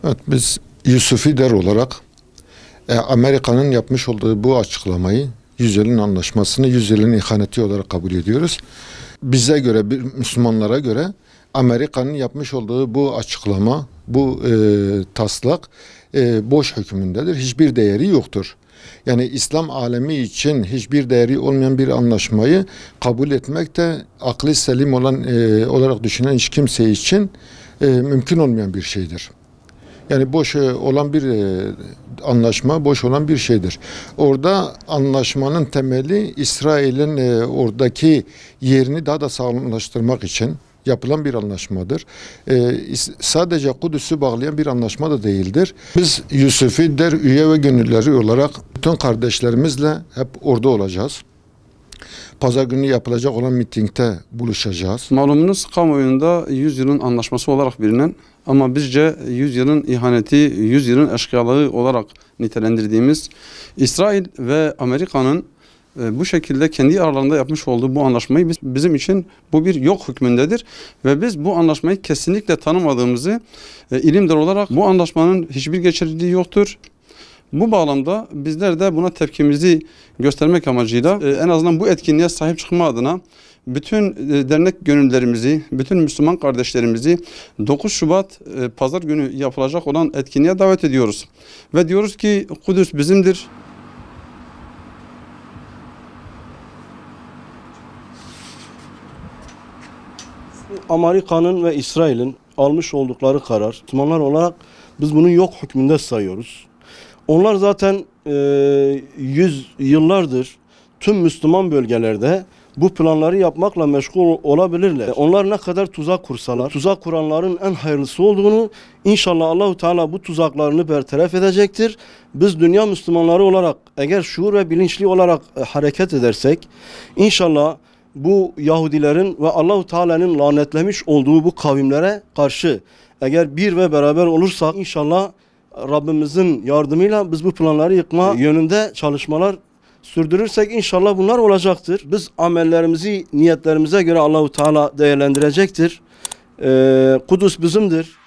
Evet, biz Yusufi Der olarak Amerika'nın yapmış olduğu bu açıklamayı, 100 yılın anlaşmasını 100 yılın ihaneti olarak kabul ediyoruz. Bize göre, Müslümanlara göre Amerika'nın yapmış olduğu bu açıklama, bu taslak boş hükmündedir. Hiçbir değeri yoktur. Yani İslam alemi için hiçbir değeri olmayan bir anlaşmayı kabul etmek de aklı selim olan olarak düşünen hiç kimse için mümkün olmayan bir şeydir. Yani boş olan bir anlaşma, boş olan bir şeydir. Orada anlaşmanın temeli İsrail'in oradaki yerini daha da sağlamlaştırmak için yapılan bir anlaşmadır. Sadece Kudüs'ü bağlayan bir anlaşma da değildir. Biz Yusufi Der üye ve gönülleri olarak bütün kardeşlerimizle hep orada olacağız. Pazar günü yapılacak olan mitingde buluşacağız. Malumunuz kamuoyunda 100 yılın anlaşması olarak bilinen ama bizce 100 yılın ihaneti, 100 yılın eşkıyalığı olarak nitelendirdiğimiz İsrail ve Amerika'nın bu şekilde kendi aralarında yapmış olduğu bu anlaşmayı bizim için bu bir yok hükmündedir. Ve biz bu anlaşmayı kesinlikle tanımadığımızı ilimdar olarak bu anlaşmanın hiçbir geçerliliği yoktur. Bu bağlamda bizler de buna tepkimizi göstermek amacıyla en azından bu etkinliğe sahip çıkma adına bütün dernek gönüllerimizi, bütün Müslüman kardeşlerimizi 9 Şubat Pazar günü yapılacak olan etkinliğe davet ediyoruz. Ve diyoruz ki Kudüs bizimdir. Amerika'nın ve İsrail'in almış oldukları karar, Müslümanlar olarak biz bunu yok hükmünde sayıyoruz. Onlar zaten yıllardır tüm Müslüman bölgelerde bu planları yapmakla meşgul olabilirler. Onlar ne kadar tuzak kursalar, tuzak kuranların en hayırlısı olduğunu inşallah Allahu Teala bu tuzaklarını bertaraf edecektir. Biz dünya Müslümanları olarak eğer şuur ve bilinçli olarak hareket edersek inşallah bu Yahudilerin ve Allahu Teala'nın lanetlemiş olduğu bu kavimlere karşı eğer bir ve beraber olursak inşallah Rabbimizin yardımıyla biz bu planları yıkma yönünde çalışmalar sürdürürsek inşallah bunlar olacaktır. Biz amellerimizi niyetlerimize göre Allahu Teala değerlendirecektir. Kudüs bizimdir.